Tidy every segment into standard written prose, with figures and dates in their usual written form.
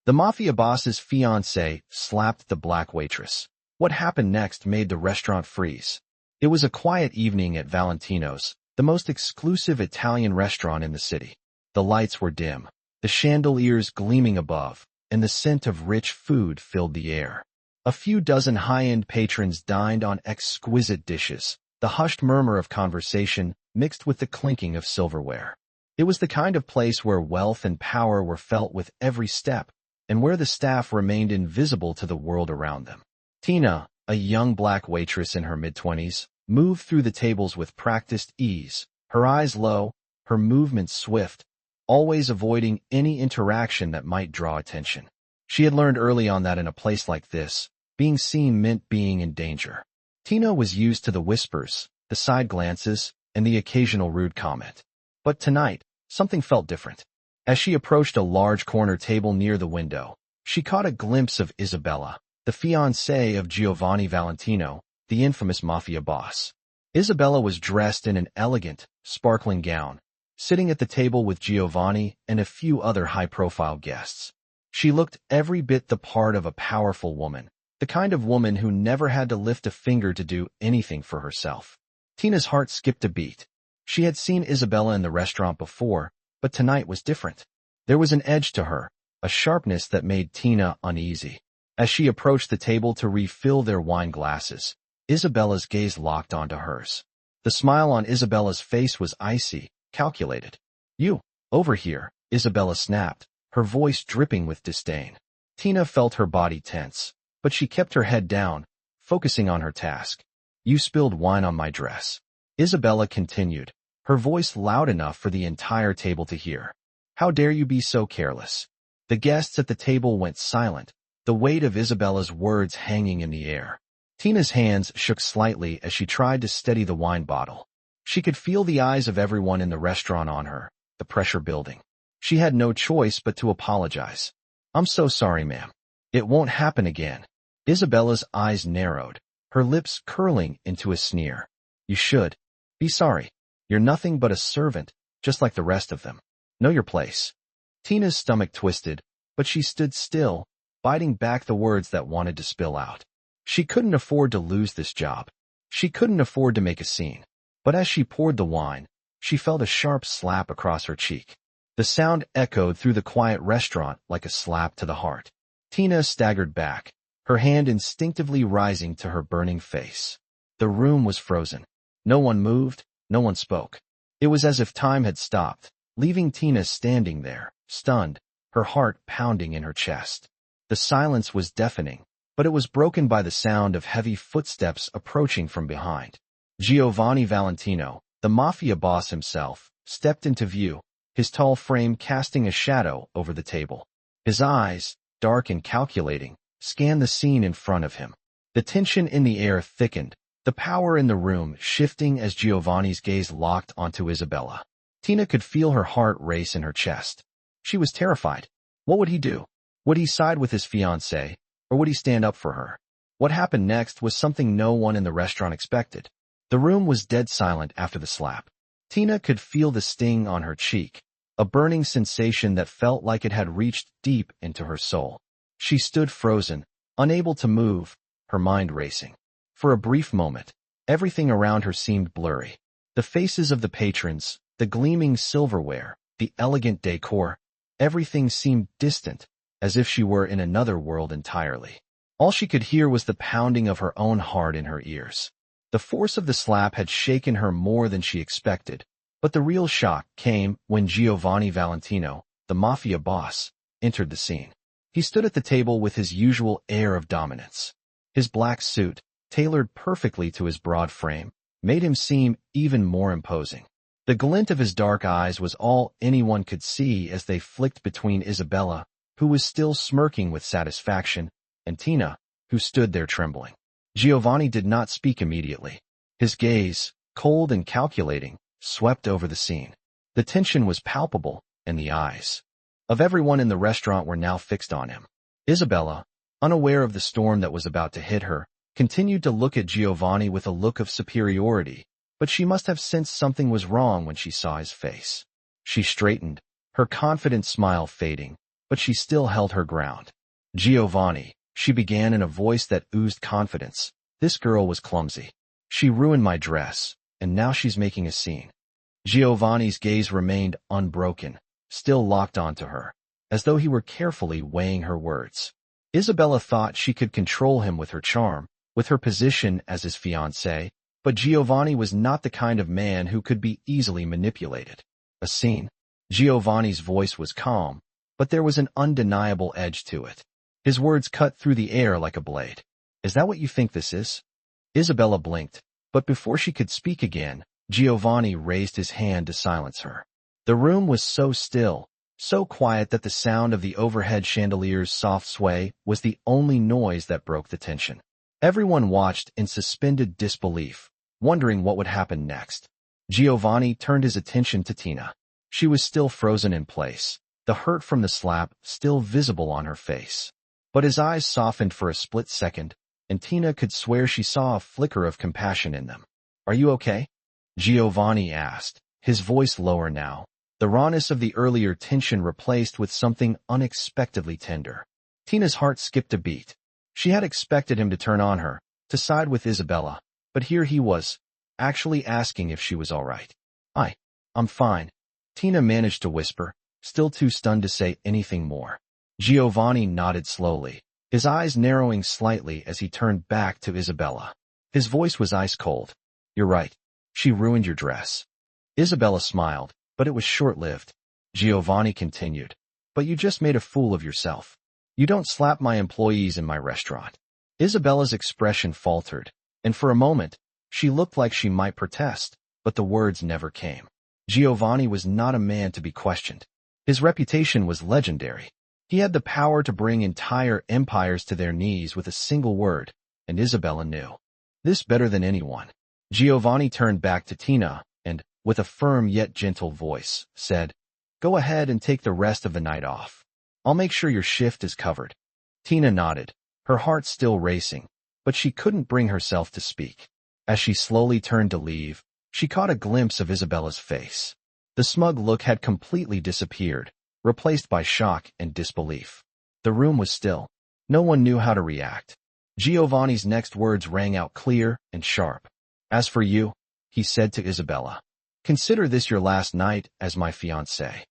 The mafia boss's fiancée slapped the black waitress. What happened next made the restaurant freeze. It was a quiet evening at Valentino's, the most exclusive Italian restaurant in the city. The lights were dim, the chandeliers gleaming above, and the scent of rich food filled the air. A few dozen high-end patrons dined on exquisite dishes, the hushed murmur of conversation mixed with the clinking of silverware. It was the kind of place where wealth and power were felt with every step, and where the staff remained invisible to the world around them. Tina, a young black waitress in her mid-20s, moved through the tables with practiced ease, her eyes low, her movements swift, always avoiding any interaction that might draw attention. She had learned early on that in a place like this, being seen meant being in danger. Tina was used to the whispers, the side glances, and the occasional rude comment. But tonight, something felt different. As she approached a large corner table near the window, she caught a glimpse of Isabella, the fiancée of Giovanni Valentino, the infamous mafia boss. Isabella was dressed in an elegant, sparkling gown, sitting at the table with Giovanni and a few other high-profile guests. She looked every bit the part of a powerful woman, the kind of woman who never had to lift a finger to do anything for herself. Tina's heart skipped a beat. She had seen Isabella in the restaurant before, but tonight was different. There was an edge to her, a sharpness that made Tina uneasy. As she approached the table to refill their wine glasses, Isabella's gaze locked onto hers. The smile on Isabella's face was icy, calculated. "You, over here," Isabella snapped, her voice dripping with disdain. Tina felt her body tense, but she kept her head down, focusing on her task. "You spilled wine on my dress," Isabella continued, her voice loud enough for the entire table to hear. "How dare you be so careless?" The guests at the table went silent, the weight of Isabella's words hanging in the air. Tina's hands shook slightly as she tried to steady the wine bottle. She could feel the eyes of everyone in the restaurant on her, the pressure building. She had no choice but to apologize. "I'm so sorry, ma'am. It won't happen again." Isabella's eyes narrowed, her lips curling into a sneer. "You should. Be sorry. You're nothing but a servant, just like the rest of them. Know your place." Tina's stomach twisted, but she stood still, biting back the words that wanted to spill out. She couldn't afford to lose this job. She couldn't afford to make a scene. But as she poured the wine, she felt a sharp slap across her cheek. The sound echoed through the quiet restaurant like a slap to the heart. Tina staggered back, her hand instinctively rising to her burning face. The room was frozen. No one moved, no one spoke. It was as if time had stopped, leaving Tina standing there, stunned, her heart pounding in her chest. The silence was deafening, but it was broken by the sound of heavy footsteps approaching from behind. Giovanni Valentino, the mafia boss himself, stepped into view, his tall frame casting a shadow over the table. His eyes, dark and calculating, scanned the scene in front of him. The tension in the air thickened, the power in the room shifting as Giovanni's gaze locked onto Isabella. Tina could feel her heart race in her chest. She was terrified. What would he do? Would he side with his fiancée, or would he stand up for her? What happened next was something no one in the restaurant expected. The room was dead silent after the slap. Tina could feel the sting on her cheek, a burning sensation that felt like it had reached deep into her soul. She stood frozen, unable to move, her mind racing. For a brief moment, everything around her seemed blurry. The faces of the patrons, the gleaming silverware, the elegant decor, everything seemed distant, as if she were in another world entirely. All she could hear was the pounding of her own heart in her ears. The force of the slap had shaken her more than she expected, but the real shock came when Giovanni Valentino, the mafia boss, entered the scene. He stood at the table with his usual air of dominance. His black suit, tailored perfectly to his broad frame, made him seem even more imposing. The glint of his dark eyes was all anyone could see as they flicked between Isabella, who was still smirking with satisfaction, and Tina, who stood there trembling. Giovanni did not speak immediately. His gaze, cold and calculating, swept over the scene. The tension was palpable, and the eyes of everyone in the restaurant were now fixed on him. Isabella, unaware of the storm that was about to hit her, continued to look at Giovanni with a look of superiority, but she must have sensed something was wrong when she saw his face. She straightened, her confident smile fading, but she still held her ground. Giovanni, she began in a voice that oozed confidence. This girl was clumsy. She ruined my dress, and now she's making a scene. Giovanni's gaze remained unbroken, still locked onto her, as though he were carefully weighing her words. Isabella thought she could control him with her charm, with her position as his fiancée, but Giovanni was not the kind of man who could be easily manipulated. A scene. Giovanni's voice was calm, but there was an undeniable edge to it. His words cut through the air like a blade. Is that what you think this is? Isabella blinked, but before she could speak again, Giovanni raised his hand to silence her. The room was so still, so quiet that the sound of the overhead chandelier's soft sway was the only noise that broke the tension. Everyone watched in suspended disbelief, wondering what would happen next. Giovanni turned his attention to Tina. She was still frozen in place, the hurt from the slap still visible on her face. But his eyes softened for a split second, and Tina could swear she saw a flicker of compassion in them. Are you okay? Giovanni asked, his voice lower now, the rawness of the earlier tension replaced with something unexpectedly tender. Tina's heart skipped a beat. She had expected him to turn on her, to side with Isabella, but here he was, actually asking if she was all right. I'm fine. Tina managed to whisper, still too stunned to say anything more. Giovanni nodded slowly, his eyes narrowing slightly as he turned back to Isabella. His voice was ice cold. You're right. She ruined your dress. Isabella smiled, but it was short-lived. Giovanni continued. But you just made a fool of yourself. You don't slap my employees in my restaurant. Isabella's expression faltered, and for a moment, she looked like she might protest, but the words never came. Giovanni was not a man to be questioned. His reputation was legendary. He had the power to bring entire empires to their knees with a single word, and Isabella knew this better than anyone. Giovanni turned back to Tina and, with a firm yet gentle voice, said, Go ahead and take the rest of the night off. I'll make sure your shift is covered. Tina nodded, her heart still racing, but she couldn't bring herself to speak. As she slowly turned to leave, she caught a glimpse of Isabella's face. The smug look had completely disappeared, replaced by shock and disbelief. The room was still. No one knew how to react. Giovanni's next words rang out clear and sharp. As for you, he said to Isabella, consider this your last night as my fiancée.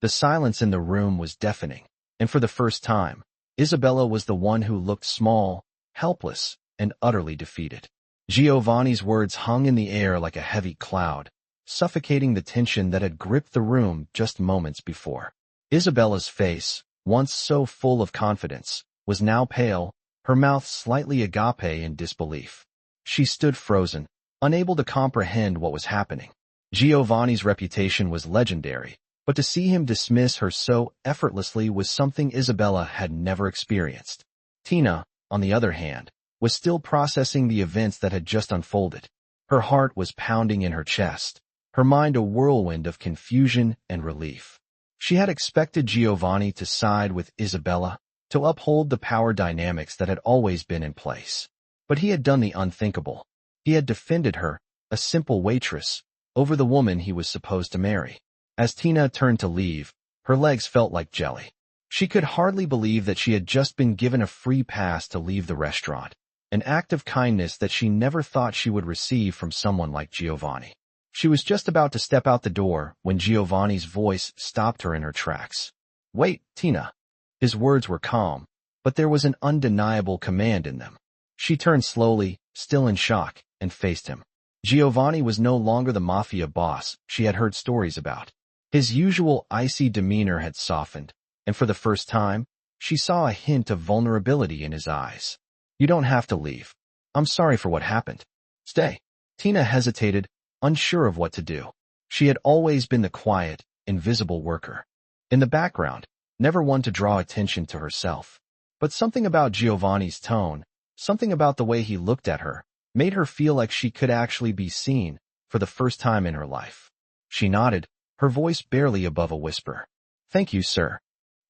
The silence in the room was deafening, and for the first time, Isabella was the one who looked small, helpless, and utterly defeated. Giovanni's words hung in the air like a heavy cloud, suffocating the tension that had gripped the room just moments before. Isabella's face, once so full of confidence, was now pale, her mouth slightly agape in disbelief. She stood frozen, unable to comprehend what was happening. Giovanni's reputation was legendary, but to see him dismiss her so effortlessly was something Isabella had never experienced. Tina, on the other hand, was still processing the events that had just unfolded. Her heart was pounding in her chest, her mind a whirlwind of confusion and relief. She had expected Giovanni to side with Isabella, to uphold the power dynamics that had always been in place. But he had done the unthinkable. He had defended her, a simple waitress, over the woman he was supposed to marry. As Tina turned to leave, her legs felt like jelly. She could hardly believe that she had just been given a free pass to leave the restaurant, an act of kindness that she never thought she would receive from someone like Giovanni. She was just about to step out the door when Giovanni's voice stopped her in her tracks. Wait, Tina. His words were calm, but there was an undeniable command in them. She turned slowly, still in shock, and faced him. Giovanni was no longer the Mafia boss she had heard stories about. His usual icy demeanor had softened, and for the first time, she saw a hint of vulnerability in his eyes. You don't have to leave. I'm sorry for what happened. Stay. Tina hesitated, unsure of what to do. She had always been the quiet, invisible worker. In the background, never one to draw attention to herself. But something about Giovanni's tone, something about the way he looked at her, made her feel like she could actually be seen for the first time in her life. She nodded, her voice barely above a whisper. Thank you, sir.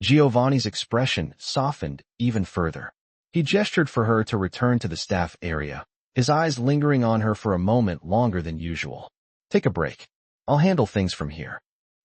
Giovanni's expression softened even further. He gestured for her to return to the staff area, his eyes lingering on her for a moment longer than usual. Take a break. I'll handle things from here.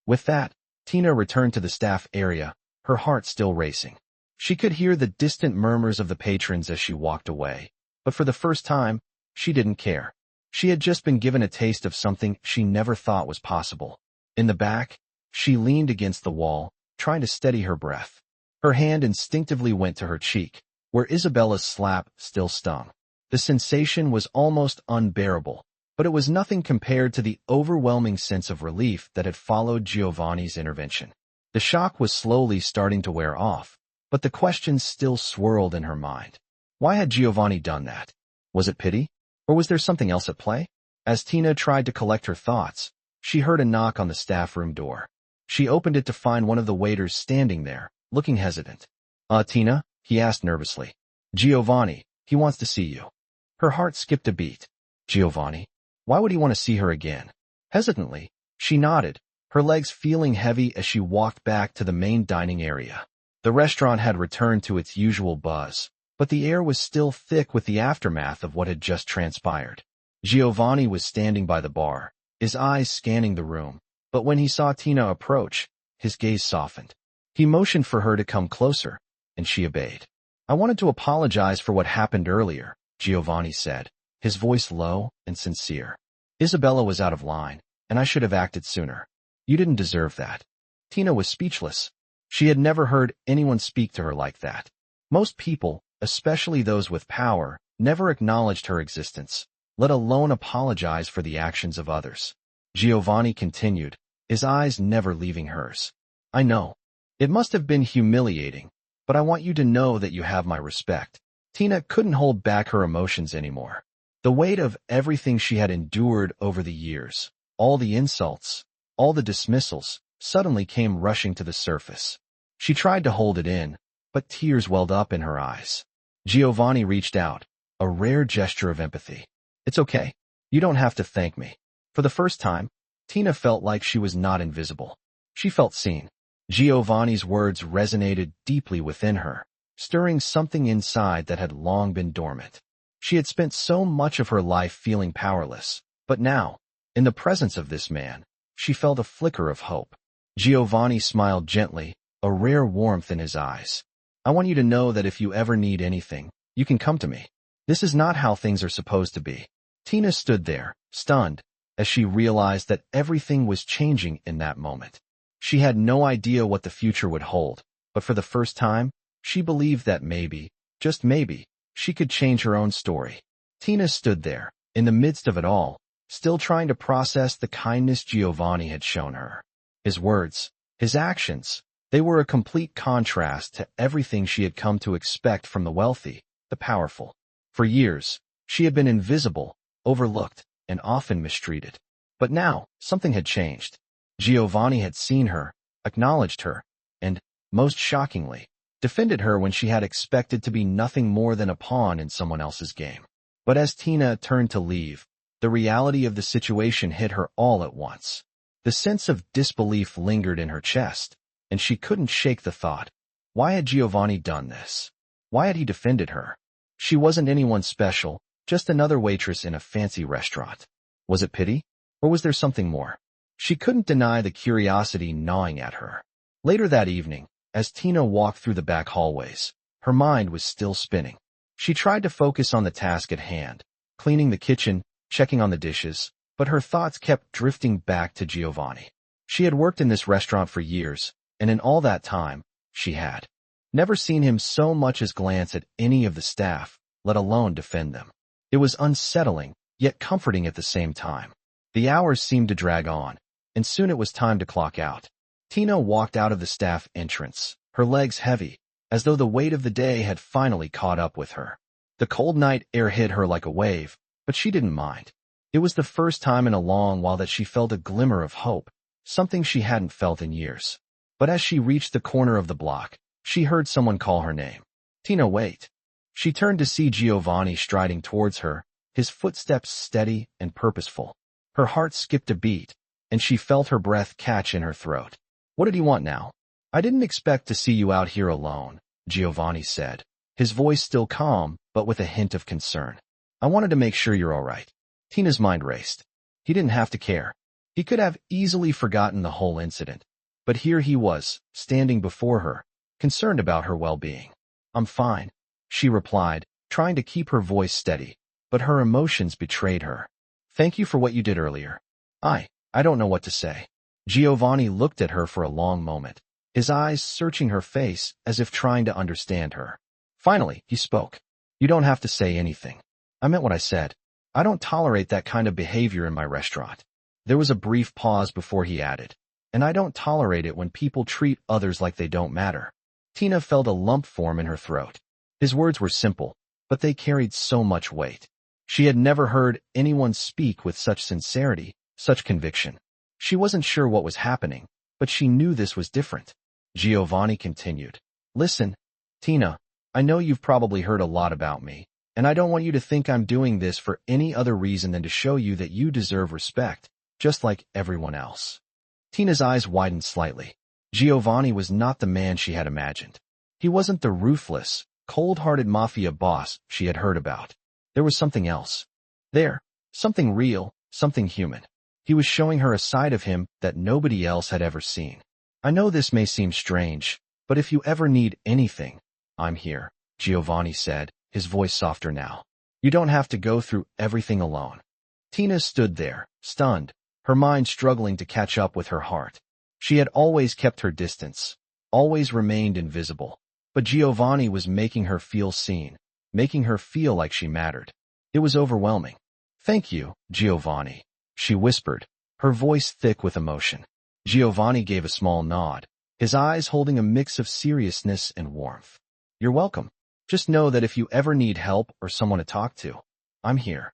With that, Tina returned to the staff area, her heart still racing. She could hear the distant murmurs of the patrons as she walked away, but for the first time, she didn't care. She had just been given a taste of something she never thought was possible. In the back, she leaned against the wall, trying to steady her breath. Her hand instinctively went to her cheek, where Isabella's slap still stung. The sensation was almost unbearable, but it was nothing compared to the overwhelming sense of relief that had followed Giovanni's intervention. The shock was slowly starting to wear off, but the questions still swirled in her mind. Why had Giovanni done that? Was it pity? Or was there something else at play? As Tina tried to collect her thoughts, she heard a knock on the staff room door. She opened it to find one of the waiters standing there, looking hesitant. Tina?" he asked nervously. "Giovanni, he wants to see you." Her heart skipped a beat. Giovanni? Why would he want to see her again? Hesitantly, she nodded, her legs feeling heavy as she walked back to the main dining area. The restaurant had returned to its usual buzz, but the air was still thick with the aftermath of what had just transpired. Giovanni was standing by the bar, his eyes scanning the room, but when he saw Tina approach, his gaze softened. He motioned for her to come closer, and she obeyed. "I wanted to apologize for what happened earlier," Giovanni said, his voice low and sincere. "Isabella was out of line, and I should have acted sooner. You didn't deserve that." Tina was speechless. She had never heard anyone speak to her like that. Most people, especially those with power, never acknowledged her existence, let alone apologize for the actions of others. Giovanni continued, his eyes never leaving hers. "I know. It must have been humiliating, but I want you to know that you have my respect." Tina couldn't hold back her emotions anymore. The weight of everything she had endured over the years, all the insults, all the dismissals, suddenly came rushing to the surface. She tried to hold it in, but tears welled up in her eyes. Giovanni reached out, a rare gesture of empathy. "It's okay. You don't have to thank me." For the first time, Tina felt like she was not invisible. She felt seen. Giovanni's words resonated deeply within her, stirring something inside that had long been dormant. She had spent so much of her life feeling powerless, but now, in the presence of this man, she felt a flicker of hope. Giovanni smiled gently, a rare warmth in his eyes. "I want you to know that if you ever need anything, you can come to me. This is not how things are supposed to be." Tina stood there, stunned, as she realized that everything was changing in that moment. She had no idea what the future would hold, but for the first time, she believed that maybe, just maybe, she could change her own story. Tina stood there, in the midst of it all, still trying to process the kindness Giovanni had shown her. His words, his actions, they were a complete contrast to everything she had come to expect from the wealthy, the powerful. For years, she had been invisible, overlooked, and often mistreated. But now, something had changed. Giovanni had seen her, acknowledged her, and, most shockingly, defended her when she had expected to be nothing more than a pawn in someone else's game. But as Tina turned to leave, the reality of the situation hit her all at once. The sense of disbelief lingered in her chest, and she couldn't shake the thought. Why had Giovanni done this? Why had he defended her? She wasn't anyone special, just another waitress in a fancy restaurant. Was it pity? Or was there something more? She couldn't deny the curiosity gnawing at her. Later that evening, as Tina walked through the back hallways, her mind was still spinning. She tried to focus on the task at hand, cleaning the kitchen, checking on the dishes, but her thoughts kept drifting back to Giovanni. She had worked in this restaurant for years, and in all that time, she had never seen him so much as glance at any of the staff, let alone defend them. It was unsettling, yet comforting at the same time. The hours seemed to drag on, and soon it was time to clock out. Tina walked out of the staff entrance, her legs heavy, as though the weight of the day had finally caught up with her. The cold night air hit her like a wave, but she didn't mind. It was the first time in a long while that she felt a glimmer of hope, something she hadn't felt in years. But as she reached the corner of the block, she heard someone call her name. "Tina, wait." She turned to see Giovanni striding towards her, his footsteps steady and purposeful. Her heart skipped a beat, and she felt her breath catch in her throat. "What did he want now?" "I didn't expect to see you out here alone," Giovanni said, his voice still calm, but with a hint of concern. "I wanted to make sure you're all right." Tina's mind raced. He didn't have to care. He could have easily forgotten the whole incident. But here he was, standing before her, concerned about her well-being. "I'm fine," she replied, trying to keep her voice steady, but her emotions betrayed her. "Thank you for what you did earlier. I don't know what to say." Giovanni looked at her for a long moment, his eyes searching her face as if trying to understand her. Finally, he spoke. "You don't have to say anything. I meant what I said. I don't tolerate that kind of behavior in my restaurant." There was a brief pause before he added, "And I don't tolerate it when people treat others like they don't matter." Tina felt a lump form in her throat. His words were simple, but they carried so much weight. She had never heard anyone speak with such sincerity, such conviction. She wasn't sure what was happening, but she knew this was different. Giovanni continued. "Listen, Tina, I know you've probably heard a lot about me, and I don't want you to think I'm doing this for any other reason than to show you that you deserve respect, just like everyone else." Tina's eyes widened slightly. Giovanni was not the man she had imagined. He wasn't the ruthless, cold-hearted mafia boss she had heard about. There was something else. Something real, something human. He was showing her a side of him that nobody else had ever seen. "I know this may seem strange, but if you ever need anything, I'm here," Giovanni said, his voice softer now. "You don't have to go through everything alone." Tina stood there, stunned, her mind struggling to catch up with her heart. She had always kept her distance, always remained invisible, but Giovanni was making her feel seen, making her feel like she mattered. It was overwhelming. "Thank you, Giovanni," she whispered, her voice thick with emotion. Giovanni gave a small nod, his eyes holding a mix of seriousness and warmth. "You're welcome. Just know that if you ever need help or someone to talk to, I'm here."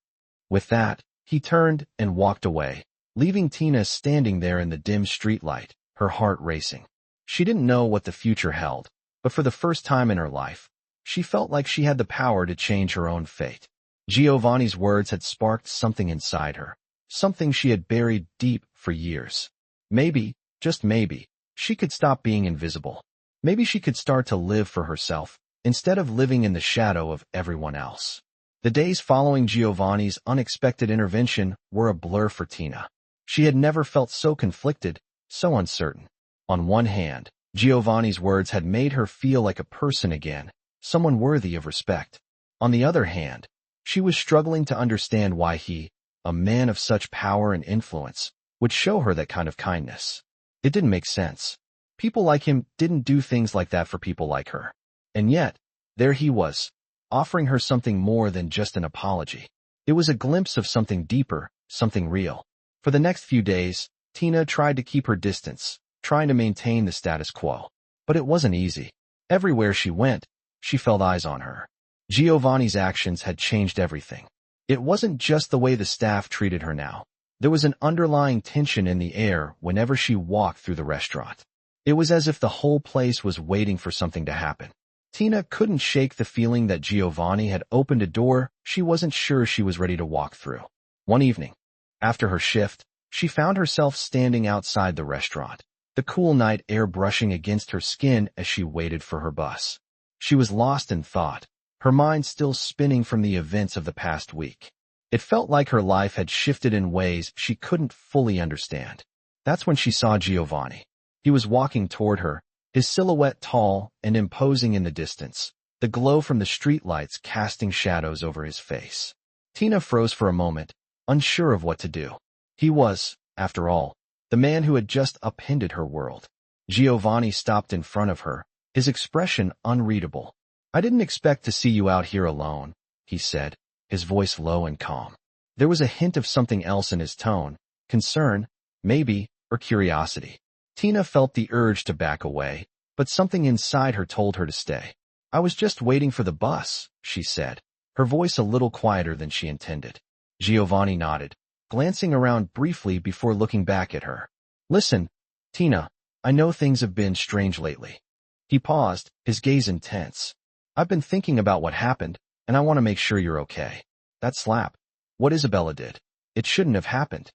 With that, he turned and walked away, leaving Tina standing there in the dim streetlight, her heart racing. She didn't know what the future held, but for the first time in her life, she felt like she had the power to change her own fate. Giovanni's words had sparked something inside her, something she had buried deep for years. Maybe, just maybe, she could stop being invisible. Maybe she could start to live for herself, instead of living in the shadow of everyone else. The days following Giovanni's unexpected intervention were a blur for Tina. She had never felt so conflicted, so uncertain. On one hand, Giovanni's words had made her feel like a person again, someone worthy of respect. On the other hand, she was struggling to understand why he, a man of such power and influence, would show her that kind of kindness. It didn't make sense. People like him didn't do things like that for people like her. And yet, there he was, offering her something more than just an apology. It was a glimpse of something deeper, something real. For the next few days, Tina tried to keep her distance, trying to maintain the status quo. But it wasn't easy. Everywhere she went, she felt eyes on her. Giovanni's actions had changed everything. It wasn't just the way the staff treated her now. There was an underlying tension in the air whenever she walked through the restaurant. It was as if the whole place was waiting for something to happen. Tina couldn't shake the feeling that Giovanni had opened a door she wasn't sure she was ready to walk through. One evening, after her shift, she found herself standing outside the restaurant, the cool night air brushing against her skin as she waited for her bus. She was lost in thought, her mind still spinning from the events of the past week. It felt like her life had shifted in ways she couldn't fully understand. That's when she saw Giovanni. He was walking toward her, his silhouette tall and imposing in the distance, the glow from the streetlights casting shadows over his face. Tina froze for a moment, unsure of what to do. He was, after all, the man who had just upended her world. Giovanni stopped in front of her, his expression unreadable. "I didn't expect to see you out here alone," he said, his voice low and calm. There was a hint of something else in his tone, concern, maybe, or curiosity. Tina felt the urge to back away, but something inside her told her to stay. "I was just waiting for the bus," she said, her voice a little quieter than she intended. Giovanni nodded, glancing around briefly before looking back at her. "Listen, Tina, I know things have been strange lately." He paused, his gaze intense. "I've been thinking about what happened, and I want to make sure you're okay. That slap, what Isabella did, it shouldn't have happened."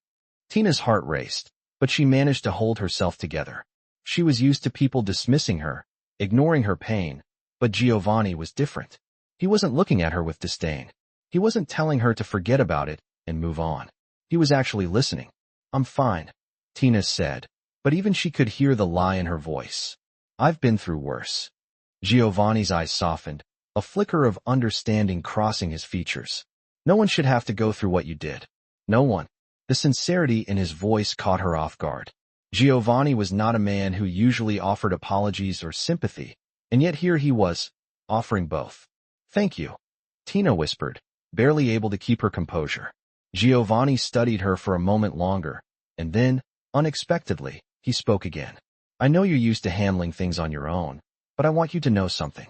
Tina's heart raced, but she managed to hold herself together. She was used to people dismissing her, ignoring her pain, but Giovanni was different. He wasn't looking at her with disdain. He wasn't telling her to forget about it and move on. He was actually listening. "I'm fine," Tina said, but even she could hear the lie in her voice. "I've been through worse." Giovanni's eyes softened, a flicker of understanding crossing his features. No one should have to go through what you did. No one. The sincerity in his voice caught her off guard. Giovanni was not a man who usually offered apologies or sympathy, and yet here he was, offering both. Thank you, Tina whispered, barely able to keep her composure. Giovanni studied her for a moment longer, and then, unexpectedly, he spoke again. I know you're used to handling things on your own, but I want you to know something.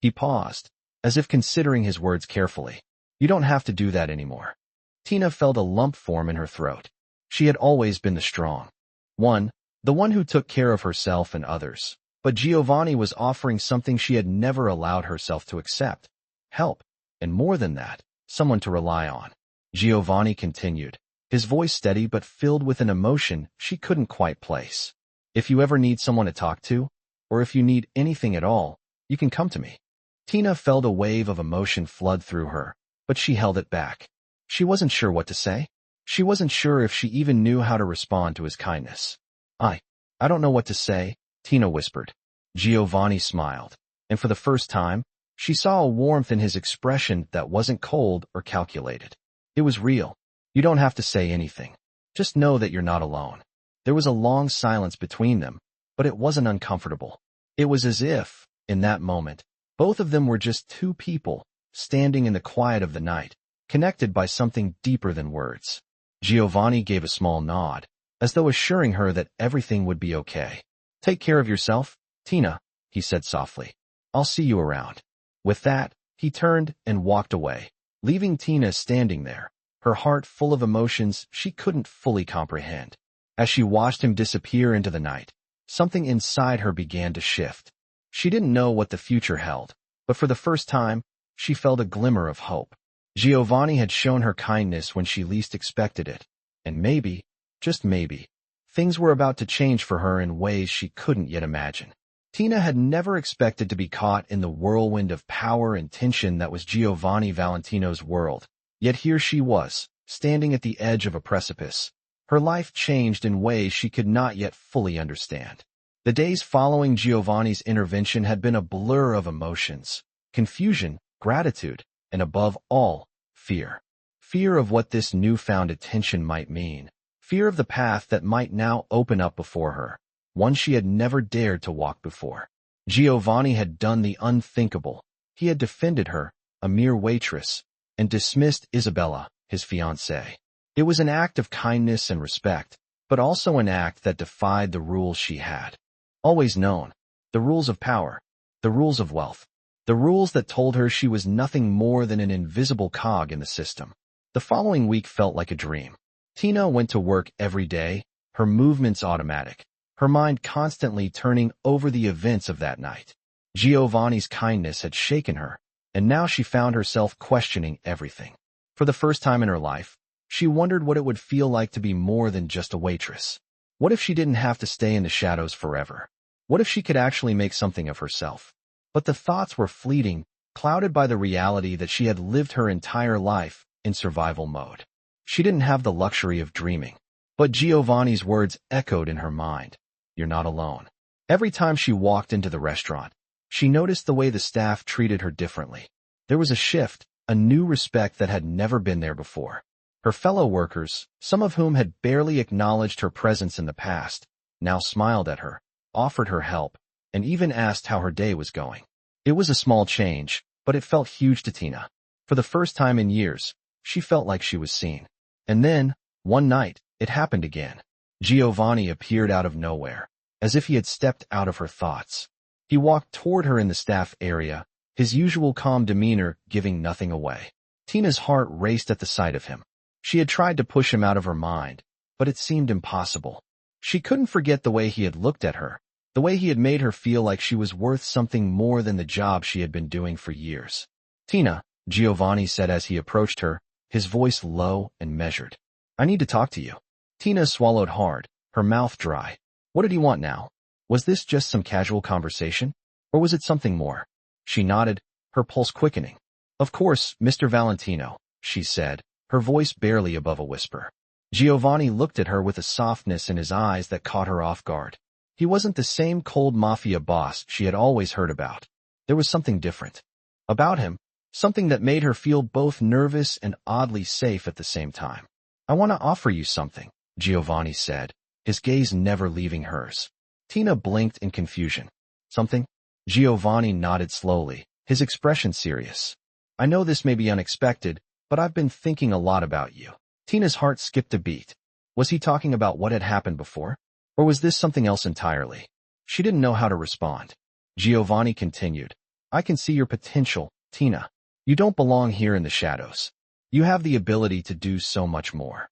He paused, as if considering his words carefully. You don't have to do that anymore. Tina felt a lump form in her throat. She had always been the strong one, the one who took care of herself and others. But Giovanni was offering something she had never allowed herself to accept. Help, and more than that, someone to rely on. Giovanni continued, his voice steady but filled with an emotion she couldn't quite place. If you ever need someone to talk to, or if you need anything at all, you can come to me. Tina felt a wave of emotion flood through her, but she held it back. She wasn't sure what to say. She wasn't sure if she even knew how to respond to his kindness. I don't know what to say, Tina whispered. Giovanni smiled, and for the first time, she saw a warmth in his expression that wasn't cold or calculated. It was real. You don't have to say anything. Just know that you're not alone. There was a long silence between them, but it wasn't uncomfortable. It was as if, in that moment, both of them were just two people, standing in the quiet of the night, connected by something deeper than words. Giovanni gave a small nod, as though assuring her that everything would be okay. Take care of yourself, Tina, he said softly. I'll see you around. With that, he turned and walked away, leaving Tina standing there, her heart full of emotions she couldn't fully comprehend. As she watched him disappear into the night, something inside her began to shift. She didn't know what the future held, but for the first time, she felt a glimmer of hope. Giovanni had shown her kindness when she least expected it, and maybe, just maybe, things were about to change for her in ways she couldn't yet imagine. Tina had never expected to be caught in the whirlwind of power and tension that was Giovanni Valentino's world, yet here she was, standing at the edge of a precipice. Her life changed in ways she could not yet fully understand. The days following Giovanni's intervention had been a blur of emotions, confusion, gratitude, and above all, fear. Fear of what this newfound attention might mean. Fear of the path that might now open up before her, one she had never dared to walk before. Giovanni had done the unthinkable. He had defended her, a mere waitress, and dismissed Isabella, his fiancée. It was an act of kindness and respect, but also an act that defied the rules she had always known, the rules of power, the rules of wealth. The rules that told her she was nothing more than an invisible cog in the system. The following week felt like a dream. Tina went to work every day, her movements automatic, her mind constantly turning over the events of that night. Giovanni's kindness had shaken her, and now she found herself questioning everything. For the first time in her life, she wondered what it would feel like to be more than just a waitress. What if she didn't have to stay in the shadows forever? What if she could actually make something of herself? But the thoughts were fleeting, clouded by the reality that she had lived her entire life in survival mode. She didn't have the luxury of dreaming. But Giovanni's words echoed in her mind. You're not alone. Every time she walked into the restaurant, she noticed the way the staff treated her differently. There was a shift, a new respect that had never been there before. Her fellow workers, some of whom had barely acknowledged her presence in the past, now smiled at her, offered her help, and even asked how her day was going. It was a small change, but it felt huge to Tina. For the first time in years, she felt like she was seen. And then, one night, it happened again. Giovanni appeared out of nowhere, as if he had stepped out of her thoughts. He walked toward her in the staff area, his usual calm demeanor giving nothing away. Tina's heart raced at the sight of him. She had tried to push him out of her mind, but it seemed impossible. She couldn't forget the way he had looked at her, the way he had made her feel like she was worth something more than the job she had been doing for years. Tina, Giovanni said as he approached her, his voice low and measured. I need to talk to you. Tina swallowed hard, her mouth dry. What did he want now? Was this just some casual conversation? Or was it something more? She nodded, her pulse quickening. Of course, Mr. Valentino, she said, her voice barely above a whisper. Giovanni looked at her with a softness in his eyes that caught her off guard. He wasn't the same cold Mafia boss she had always heard about. There was something different about him, something that made her feel both nervous and oddly safe at the same time. I want to offer you something, Giovanni said, his gaze never leaving hers. Tina blinked in confusion. Something? Giovanni nodded slowly, his expression serious. I know this may be unexpected, but I've been thinking a lot about you. Tina's heart skipped a beat. Was he talking about what had happened before? Or was this something else entirely? She didn't know how to respond. Giovanni continued. I can see your potential, Tina. You don't belong here in the shadows. You have the ability to do so much more.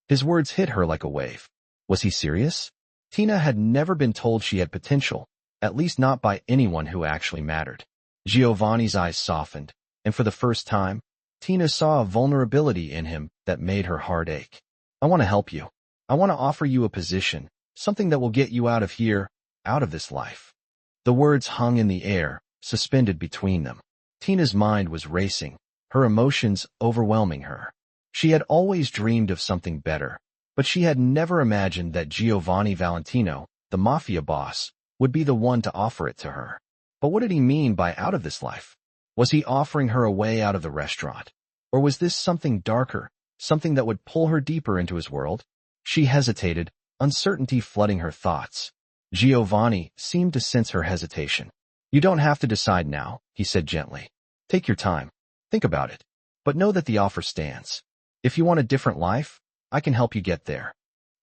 His words hit her like a wave. Was he serious? Tina had never been told she had potential, at least not by anyone who actually mattered. Giovanni's eyes softened, and for the first time, Tina saw a vulnerability in him that made her heart ache. I want to help you. I want to offer you a position, something that will get you out of here, out of this life. The words hung in the air, suspended between them. Tina's mind was racing, her emotions overwhelming her. She had always dreamed of something better, but she had never imagined that Giovanni Valentino, the Mafia boss, would be the one to offer it to her. But what did he mean by out of this life? Was he offering her a way out of the restaurant? Or was this something darker, something that would pull her deeper into his world? She hesitated, uncertainty flooding her thoughts. Giovanni seemed to sense her hesitation. You don't have to decide now, he said gently. Take your time. Think about it. But know that the offer stands. If you want a different life, I can help you get there.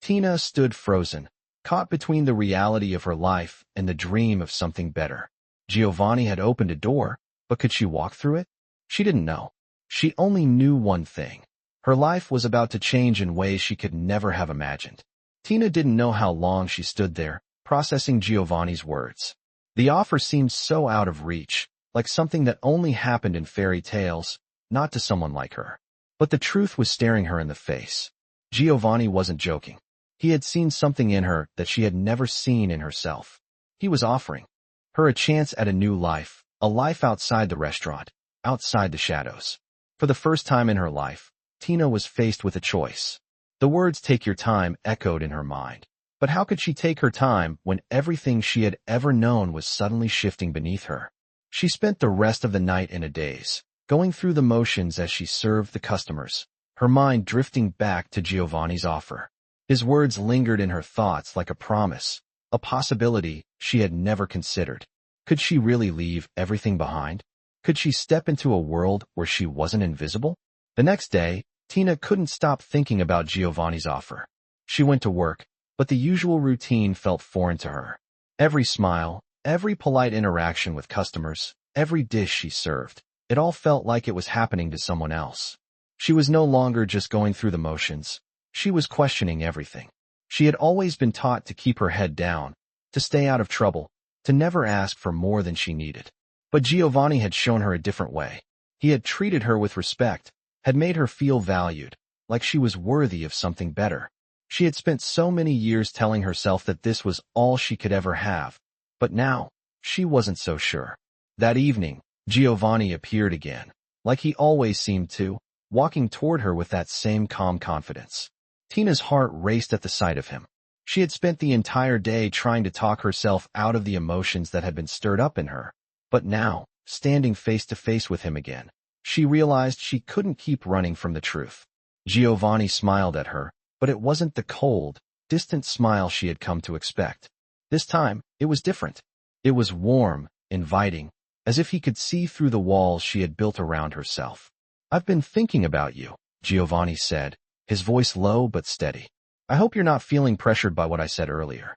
Tina stood frozen, caught between the reality of her life and the dream of something better. Giovanni had opened a door, but could she walk through it? She didn't know. She only knew one thing. Her life was about to change in ways she could never have imagined. Tina didn't know how long she stood there, processing Giovanni's words. The offer seemed so out of reach, like something that only happened in fairy tales, not to someone like her. But the truth was staring her in the face. Giovanni wasn't joking. He had seen something in her that she had never seen in herself. He was offering her a chance at a new life, a life outside the restaurant, outside the shadows. For the first time in her life, Tina was faced with a choice. The words "take your time" echoed in her mind. But how could she take her time when everything she had ever known was suddenly shifting beneath her? She spent the rest of the night in a daze, going through the motions as she served the customers, her mind drifting back to Giovanni's offer. His words lingered in her thoughts like a promise, a possibility she had never considered. Could she really leave everything behind? Could she step into a world where she wasn't invisible? The next day, Tina couldn't stop thinking about Giovanni's offer. She went to work, but the usual routine felt foreign to her. Every smile, every polite interaction with customers, every dish she served, it all felt like it was happening to someone else. She was no longer just going through the motions. She was questioning everything. She had always been taught to keep her head down, to stay out of trouble, to never ask for more than she needed. But Giovanni had shown her a different way. He had treated her with respect, had made her feel valued, like she was worthy of something better. She had spent so many years telling herself that this was all she could ever have. But now, she wasn't so sure. That evening, Giovanni appeared again, like he always seemed to, walking toward her with that same calm confidence. Tina's heart raced at the sight of him. She had spent the entire day trying to talk herself out of the emotions that had been stirred up in her. But now, standing face to face with him again, she realized she couldn't keep running from the truth. Giovanni smiled at her, but it wasn't the cold, distant smile she had come to expect. This time, it was different. It was warm, inviting, as if he could see through the walls she had built around herself. I've been thinking about you, Giovanni said, his voice low but steady. I hope you're not feeling pressured by what I said earlier.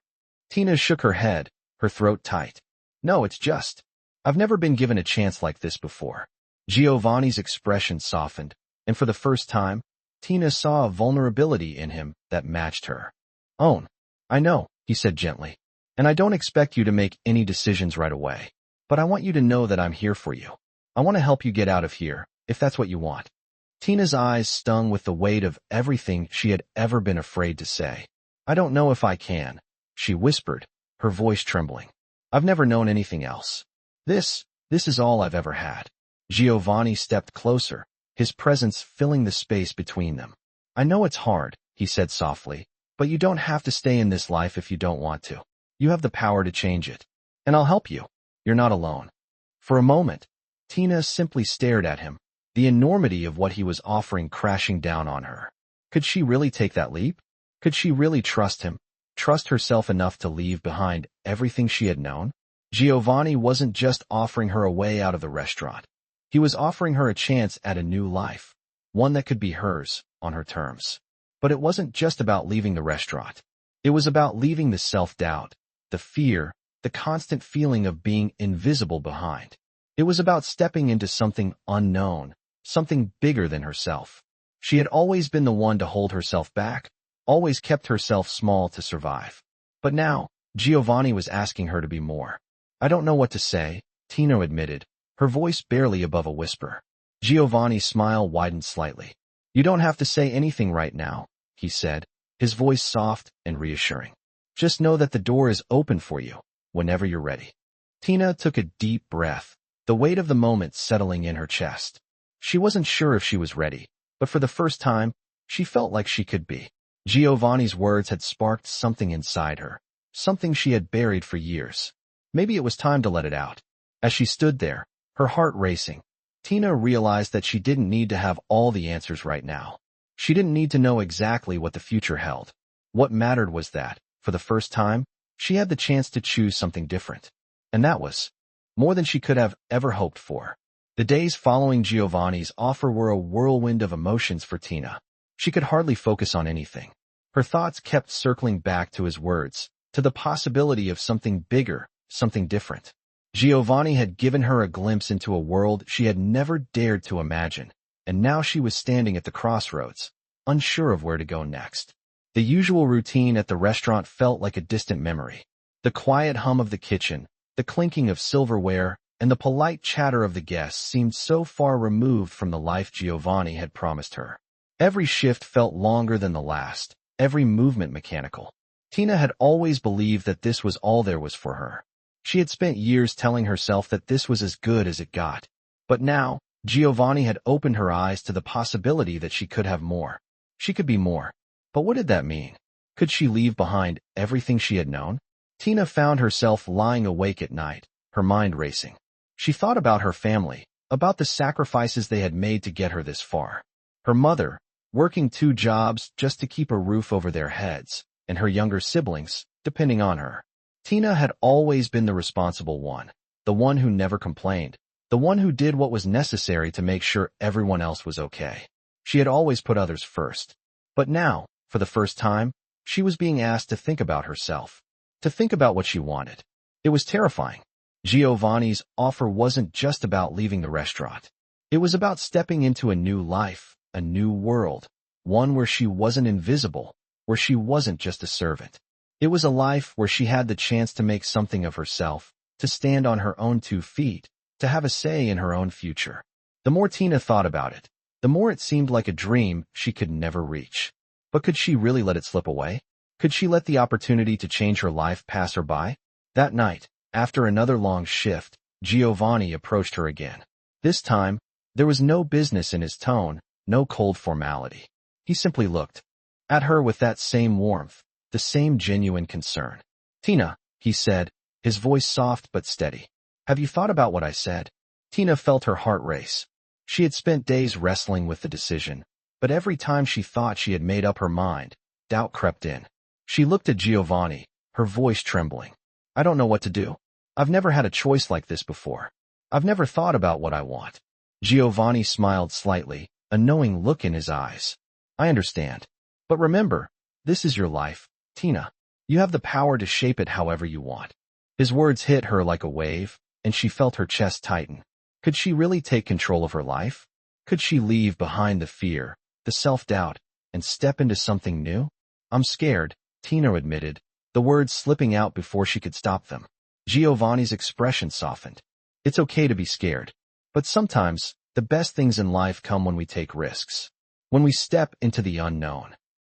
Tina shook her head, her throat tight. No, it's just, I've never been given a chance like this before. Giovanni's expression softened, and for the first time, Tina saw a vulnerability in him that matched her. Own. I know, he said gently, and I don't expect you to make any decisions right away, but I want you to know that I'm here for you. I want to help you get out of here, if that's what you want. Tina's eyes stung with the weight of everything she had ever been afraid to say. I don't know if I can, she whispered, her voice trembling. I've never known anything else. This is all I've ever had. Giovanni stepped closer, his presence filling the space between them. I know it's hard, he said softly, but you don't have to stay in this life if you don't want to. You have the power to change it. And I'll help you. You're not alone. For a moment, Tina simply stared at him, the enormity of what he was offering crashing down on her. Could she really take that leap? Could she really trust him? Trust herself enough to leave behind everything she had known? Giovanni wasn't just offering her a way out of the restaurant. He was offering her a chance at a new life, one that could be hers, on her terms. But it wasn't just about leaving the restaurant. It was about leaving the self-doubt, the fear, the constant feeling of being invisible behind. It was about stepping into something unknown, something bigger than herself. She had always been the one to hold herself back, always kept herself small to survive. But now, Giovanni was asking her to be more. I don't know what to say, Tina admitted, her voice barely above a whisper. Giovanni's smile widened slightly. You don't have to say anything right now, he said, his voice soft and reassuring. Just know that the door is open for you, whenever you're ready. Tina took a deep breath, the weight of the moment settling in her chest. She wasn't sure if she was ready, but for the first time, she felt like she could be. Giovanni's words had sparked something inside her, something she had buried for years. Maybe it was time to let it out. As she stood there, her heart racing, Tina realized that she didn't need to have all the answers right now. She didn't need to know exactly what the future held. What mattered was that, for the first time, she had the chance to choose something different. And that was more than she could have ever hoped for. The days following Giovanni's offer were a whirlwind of emotions for Tina. She could hardly focus on anything. Her thoughts kept circling back to his words, to the possibility of something bigger, something different. Giovanni had given her a glimpse into a world she had never dared to imagine, and now she was standing at the crossroads, unsure of where to go next. The usual routine at the restaurant felt like a distant memory. The quiet hum of the kitchen, the clinking of silverware, and the polite chatter of the guests seemed so far removed from the life Giovanni had promised her. Every shift felt longer than the last, every movement mechanical. Tina had always believed that this was all there was for her. She had spent years telling herself that this was as good as it got. But now, Giovanni had opened her eyes to the possibility that she could have more. She could be more. But what did that mean? Could she leave behind everything she had known? Tina found herself lying awake at night, her mind racing. She thought about her family, about the sacrifices they had made to get her this far. Her mother, working 2 jobs just to keep a roof over their heads, and her younger siblings, depending on her. Tina had always been the responsible one, the one who never complained, the one who did what was necessary to make sure everyone else was okay. She had always put others first. But now, for the first time, she was being asked to think about herself, to think about what she wanted. It was terrifying. Giovanni's offer wasn't just about leaving the restaurant. It was about stepping into a new life, a new world, one where she wasn't invisible, where she wasn't just a servant. It was a life where she had the chance to make something of herself, to stand on her own 2 feet, to have a say in her own future. The more Tina thought about it, the more it seemed like a dream she could never reach. But could she really let it slip away? Could she let the opportunity to change her life pass her by? That night, after another long shift, Giovanni approached her again. This time, there was no business in his tone, no cold formality. He simply looked at her with that same warmth, the same genuine concern. Tina, he said, his voice soft but steady. Have you thought about what I said? Tina felt her heart race. She had spent days wrestling with the decision, but every time she thought she had made up her mind, doubt crept in. She looked at Giovanni, her voice trembling. I don't know what to do. I've never had a choice like this before. I've never thought about what I want. Giovanni smiled slightly, a knowing look in his eyes. I understand. But remember, this is your life, Tina. You have the power to shape it however you want. His words hit her like a wave, and she felt her chest tighten. Could she really take control of her life? Could she leave behind the fear, the self-doubt, and step into something new? I'm scared, Tina admitted, the words slipping out before she could stop them. Giovanni's expression softened. It's okay to be scared. But sometimes, the best things in life come when we take risks. When we step into the unknown.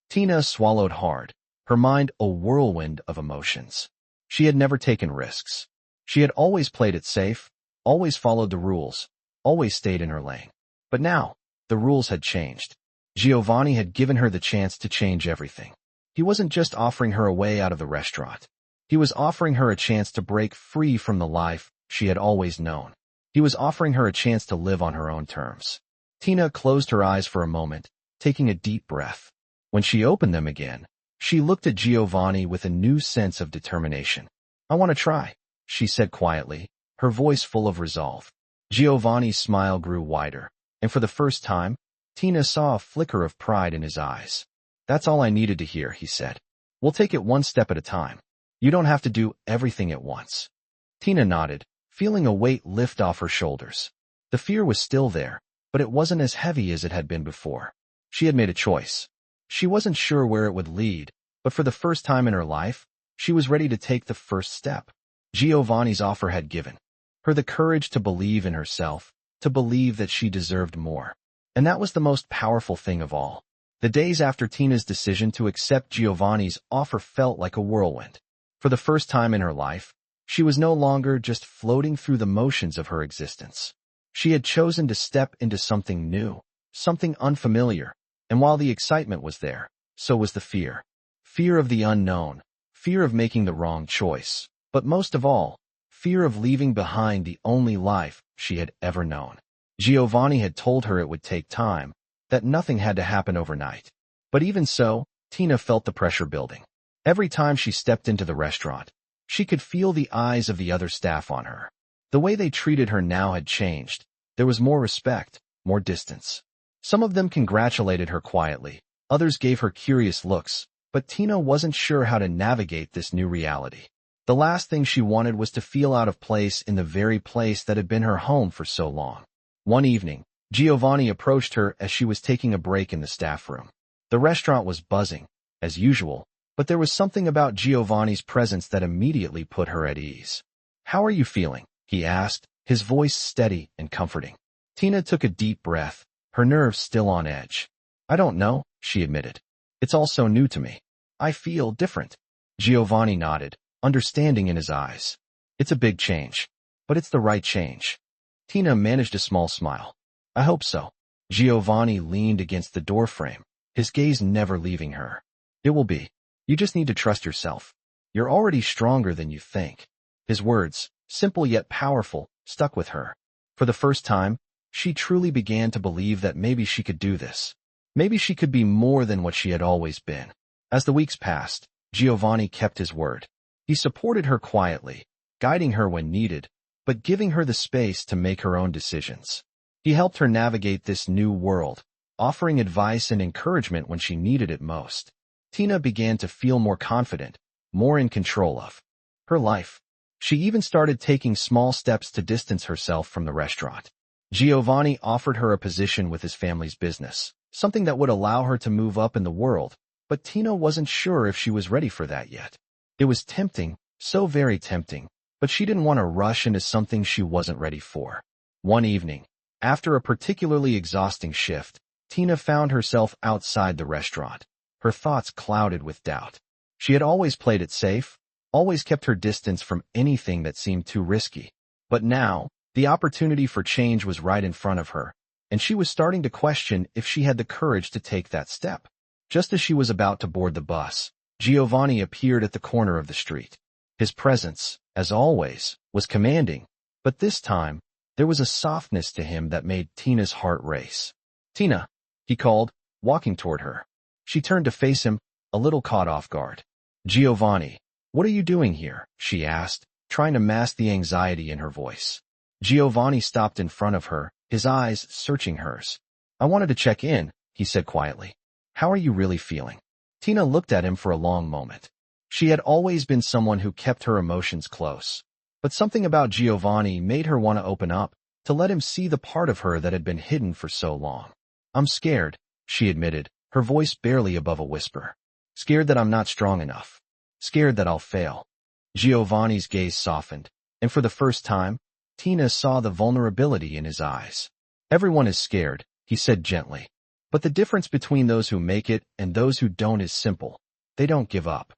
Tina swallowed hard, her mind a whirlwind of emotions. She had never taken risks. She had always played it safe, always followed the rules, always stayed in her lane. But now, the rules had changed. Giovanni had given her the chance to change everything. He wasn't just offering her a way out of the restaurant. He was offering her a chance to break free from the life she had always known. He was offering her a chance to live on her own terms. Tina closed her eyes for a moment, taking a deep breath. When she opened them again, she looked at Giovanni with a new sense of determination. "I want to try," she said quietly, her voice full of resolve. Giovanni's smile grew wider, and for the first time, Tina saw a flicker of pride in his eyes. "That's all I needed to hear," he said. "We'll take it one step at a time. You don't have to do everything at once." Tina nodded, feeling a weight lift off her shoulders. The fear was still there, but it wasn't as heavy as it had been before. She had made a choice. She wasn't sure where it would lead, but for the first time in her life, she was ready to take the first step. Giovanni's offer had given her the courage to believe in herself, to believe that she deserved more. And that was the most powerful thing of all. The days after Tina's decision to accept Giovanni's offer felt like a whirlwind. For the first time in her life, she was no longer just floating through the motions of her existence. She had chosen to step into something new, something unfamiliar, and while the excitement was there, so was the fear. Fear of the unknown, fear of making the wrong choice, but most of all, fear of leaving behind the only life she had ever known. Giovanni had told her it would take time, that nothing had to happen overnight. But even so, Tina felt the pressure building. Every time she stepped into the restaurant, she could feel the eyes of the other staff on her. The way they treated her now had changed. There was more respect, more distance. Some of them congratulated her quietly, others gave her curious looks, but Tina wasn't sure how to navigate this new reality. The last thing she wanted was to feel out of place in the very place that had been her home for so long. One evening, Giovanni approached her as she was taking a break in the staff room. The restaurant was buzzing, as usual, but there was something about Giovanni's presence that immediately put her at ease. "How are you feeling?" he asked, his voice steady and comforting. Tina took a deep breath, her nerves still on edge. "I don't know," she admitted. "It's all so new to me. I feel different." Giovanni nodded, understanding in his eyes. "It's a big change, but it's the right change." Tina managed a small smile. "I hope so." Giovanni leaned against the doorframe, his gaze never leaving her. "It will be. You just need to trust yourself. You're already stronger than you think." His words, simple yet powerful, stuck with her. For the first time, she truly began to believe that maybe she could do this. Maybe she could be more than what she had always been. As the weeks passed, Giovanni kept his word. He supported her quietly, guiding her when needed, but giving her the space to make her own decisions. He helped her navigate this new world, offering advice and encouragement when she needed it most. Tina began to feel more confident, more in control of her life. She even started taking small steps to distance herself from the restaurant. Giovanni offered her a position with his family's business, something that would allow her to move up in the world, but Tina wasn't sure if she was ready for that yet. It was tempting, so very tempting, but she didn't want to rush into something she wasn't ready for. One evening, after a particularly exhausting shift, Tina found herself outside the restaurant, her thoughts clouded with doubt. She had always played it safe, always kept her distance from anything that seemed too risky. But now, the opportunity for change was right in front of her, and she was starting to question if she had the courage to take that step. Just as she was about to board the bus, Giovanni appeared at the corner of the street. His presence, as always, was commanding, but this time, there was a softness to him that made Tina's heart race. "Tina," he called, walking toward her. She turned to face him, a little caught off guard. "Giovanni, what are you doing here?" she asked, trying to mask the anxiety in her voice. Giovanni stopped in front of her, his eyes searching hers. "I wanted to check in," he said quietly. "How are you really feeling?" Tina looked at him for a long moment. She had always been someone who kept her emotions close, but something about Giovanni made her want to open up, to let him see the part of her that had been hidden for so long. "I'm scared," she admitted, her voice barely above a whisper. "Scared that I'm not strong enough. Scared that I'll fail." Giovanni's gaze softened, and for the first time, Tina saw the vulnerability in his eyes. "Everyone is scared," he said gently. "But the difference between those who make it and those who don't is simple. They don't give up."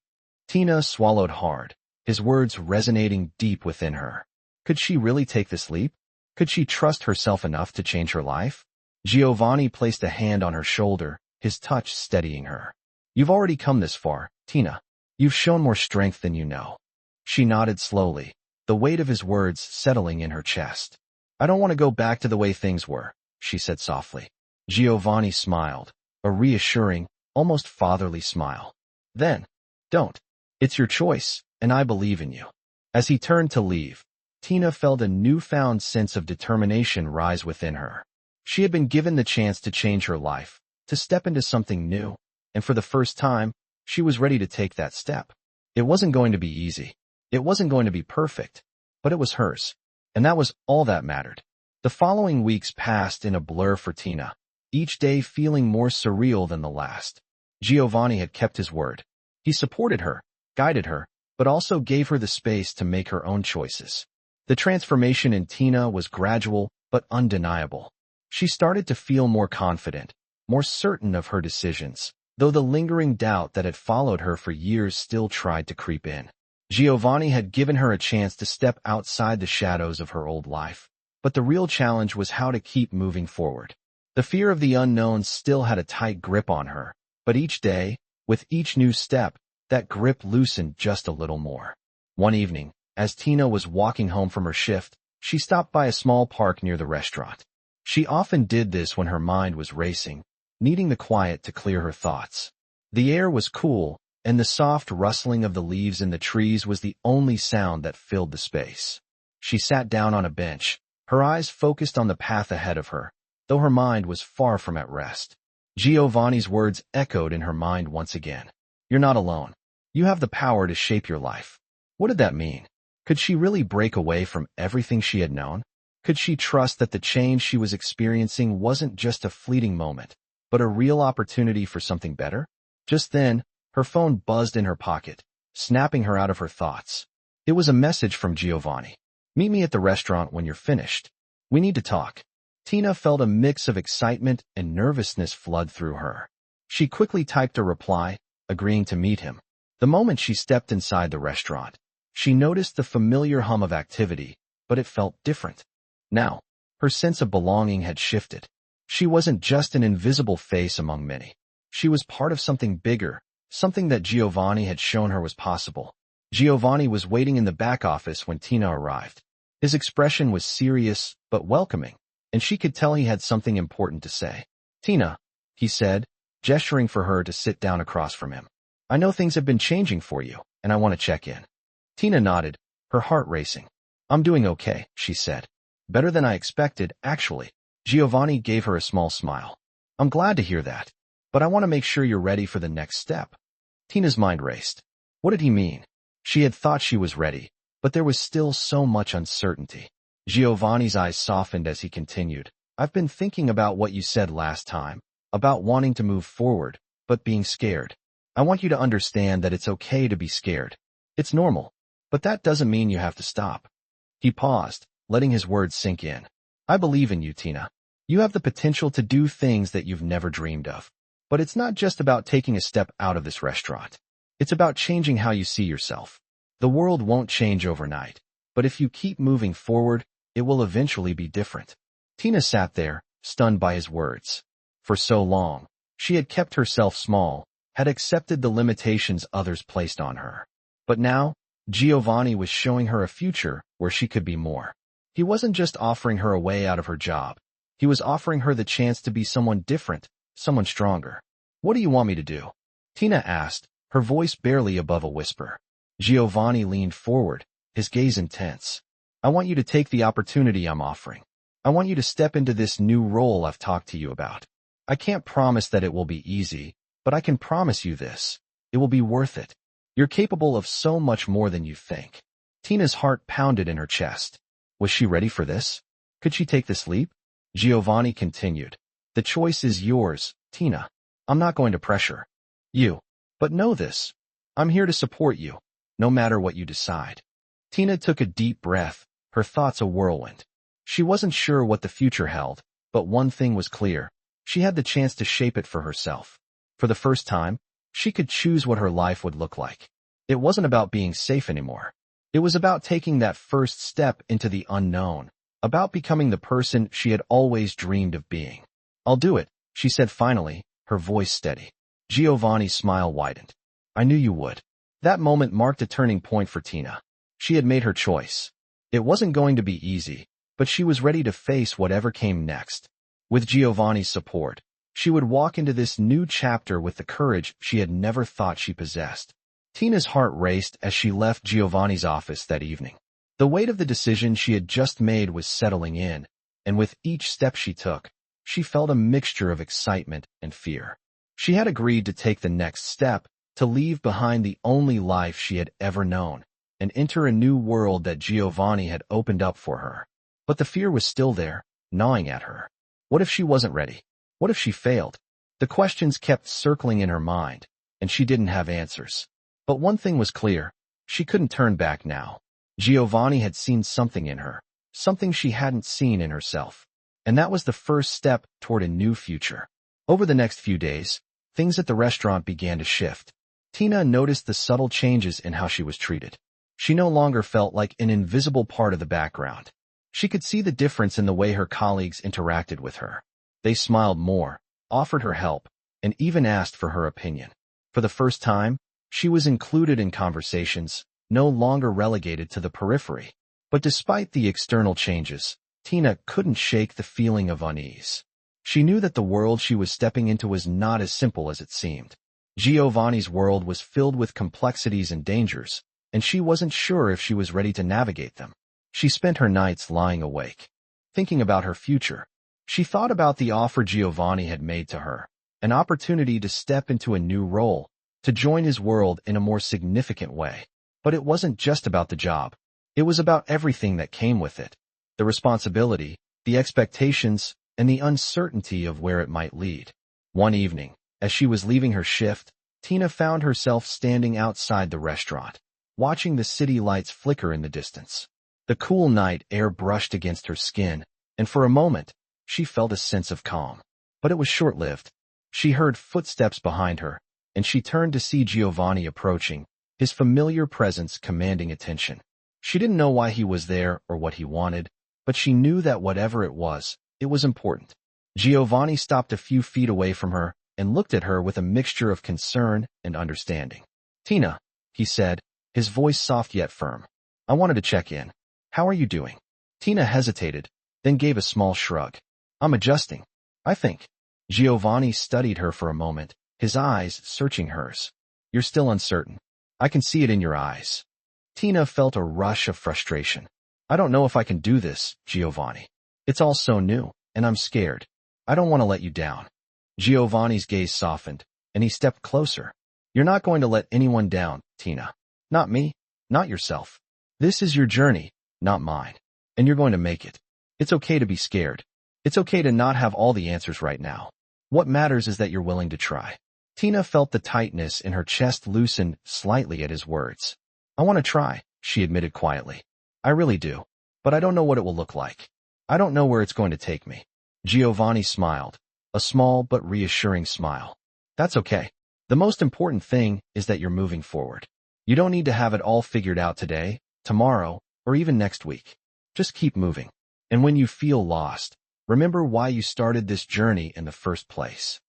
Tina swallowed hard, his words resonating deep within her. Could she really take this leap? Could she trust herself enough to change her life? Giovanni placed a hand on her shoulder, his touch steadying her. "You've already come this far, Tina. You've shown more strength than you know." She nodded slowly, the weight of his words settling in her chest. I don't want to go back to the way things were, she said softly. Giovanni smiled, a reassuring, almost fatherly smile. Then, don't. It's your choice, and I believe in you. As he turned to leave, Tina felt a newfound sense of determination rise within her. She had been given the chance to change her life, to step into something new, and for the first time, she was ready to take that step. It wasn't going to be easy. It wasn't going to be perfect, but it was hers. And that was all that mattered. The following weeks passed in a blur for Tina, each day feeling more surreal than the last. Giovanni had kept his word. He supported her, guided her, but also gave her the space to make her own choices. The transformation in Tina was gradual but undeniable. She started to feel more confident, more certain of her decisions, though the lingering doubt that had followed her for years still tried to creep in. Giovanni had given her a chance to step outside the shadows of her old life, but the real challenge was how to keep moving forward. The fear of the unknown still had a tight grip on her, but each day, with each new step, that grip loosened just a little more. One evening, as Tina was walking home from her shift, she stopped by a small park near the restaurant. She often did this when her mind was racing, needing the quiet to clear her thoughts. The air was cool, and the soft rustling of the leaves in the trees was the only sound that filled the space. She sat down on a bench, her eyes focused on the path ahead of her, though her mind was far from at rest. Giovanni's words echoed in her mind once again. You're not alone. You have the power to shape your life. What did that mean? Could she really break away from everything she had known? Could she trust that the change she was experiencing wasn't just a fleeting moment, but a real opportunity for something better? Just then, her phone buzzed in her pocket, snapping her out of her thoughts. It was a message from Giovanni. Meet me at the restaurant when you're finished. We need to talk. Tina felt a mix of excitement and nervousness flood through her. She quickly typed a reply, agreeing to meet him. The moment she stepped inside the restaurant, she noticed the familiar hum of activity, but it felt different. Now, her sense of belonging had shifted. She wasn't just an invisible face among many. She was part of something bigger, something that Giovanni had shown her was possible. Giovanni was waiting in the back office when Tina arrived. His expression was serious but welcoming, and she could tell he had something important to say. Tina, he said, gesturing for her to sit down across from him. I know things have been changing for you, and I want to check in. Tina nodded, her heart racing. I'm doing okay, she said. Better than I expected, actually. Giovanni gave her a small smile. I'm glad to hear that, but I want to make sure you're ready for the next step. Tina's mind raced. What did he mean? She had thought she was ready, but there was still so much uncertainty. Giovanni's eyes softened as he continued. I've been thinking about what you said last time, about wanting to move forward, but being scared. I want you to understand that it's okay to be scared. It's normal, but that doesn't mean you have to stop. He paused, letting his words sink in. I believe in you, Tina. You have the potential to do things that you've never dreamed of. But it's not just about taking a step out of this restaurant. It's about changing how you see yourself. The world won't change overnight, but if you keep moving forward, it will eventually be different. Tina sat there, stunned by his words. For so long, she had kept herself small, had accepted the limitations others placed on her. But now, Giovanni was showing her a future where she could be more. He wasn't just offering her a way out of her job. He was offering her the chance to be someone different, someone stronger. What do you want me to do? Tina asked, her voice barely above a whisper. Giovanni leaned forward, his gaze intense. I want you to take the opportunity I'm offering. I want you to step into this new role I've talked to you about. I can't promise that it will be easy, but I can promise you this. It will be worth it. You're capable of so much more than you think. Tina's heart pounded in her chest. Was she ready for this? Could she take this leap? Giovanni continued. The choice is yours, Tina. I'm not going to pressure you. But know this. I'm here to support you, no matter what you decide. Tina took a deep breath, her thoughts a whirlwind. She wasn't sure what the future held, but one thing was clear. She had the chance to shape it for herself. For the first time, she could choose what her life would look like. It wasn't about being safe anymore. It was about taking that first step into the unknown, about becoming the person she had always dreamed of being. I'll do it, she said finally, her voice steady. Giovanni's smile widened. I knew you would. That moment marked a turning point for Tina. She had made her choice. It wasn't going to be easy, but she was ready to face whatever came next. With Giovanni's support, she would walk into this new chapter with the courage she had never thought she possessed. Tina's heart raced as she left Giovanni's office that evening. The weight of the decision she had just made was settling in, and with each step she took, she felt a mixture of excitement and fear. She had agreed to take the next step, to leave behind the only life she had ever known, and enter a new world that Giovanni had opened up for her. But the fear was still there, gnawing at her. What if she wasn't ready? What if she failed? The questions kept circling in her mind, and she didn't have answers. But one thing was clear, she couldn't turn back now. Giovanni had seen something in her, something she hadn't seen in herself. And that was the first step toward a new future. Over the next few days, things at the restaurant began to shift. Tina noticed the subtle changes in how she was treated. She no longer felt like an invisible part of the background. She could see the difference in the way her colleagues interacted with her. They smiled more, offered her help, and even asked for her opinion. For the first time, she was included in conversations, no longer relegated to the periphery. But despite the external changes, Tina couldn't shake the feeling of unease. She knew that the world she was stepping into was not as simple as it seemed. Giovanni's world was filled with complexities and dangers, and she wasn't sure if she was ready to navigate them. She spent her nights lying awake, thinking about her future. She thought about the offer Giovanni had made to her, an opportunity to step into a new role, to join his world in a more significant way. But it wasn't just about the job. It was about everything that came with it. The responsibility, the expectations, and the uncertainty of where it might lead. One evening, as she was leaving her shift, Tina found herself standing outside the restaurant, watching the city lights flicker in the distance. The cool night air brushed against her skin, and for a moment, she felt a sense of calm. But it was short-lived. She heard footsteps behind her, and she turned to see Giovanni approaching, his familiar presence commanding attention. She didn't know why he was there or what he wanted, but she knew that whatever it was important. Giovanni stopped a few feet away from her and looked at her with a mixture of concern and understanding. "Tina," he said, his voice soft yet firm. "I wanted to check in. How are you doing?" Tina hesitated, then gave a small shrug. "I'm adjusting, I think." Giovanni studied her for a moment, his eyes searching hers. "You're still uncertain. I can see it in your eyes." Tina felt a rush of frustration. "I don't know if I can do this, Giovanni. It's all so new, and I'm scared. I don't want to let you down." Giovanni's gaze softened, and he stepped closer. "You're not going to let anyone down, Tina. Not me, not yourself. This is your journey, not mine, and you're going to make it. It's okay to be scared. It's okay to not have all the answers right now. What matters is that you're willing to try." Tina felt the tightness in her chest loosen slightly at his words. "I want to try," she admitted quietly. "I really do, but I don't know what it will look like. I don't know where it's going to take me." Giovanni smiled, a small but reassuring smile. "That's okay. The most important thing is that you're moving forward. You don't need to have it all figured out today, tomorrow, or even next week. Just keep moving. And when you feel lost, remember why you started this journey in the first place."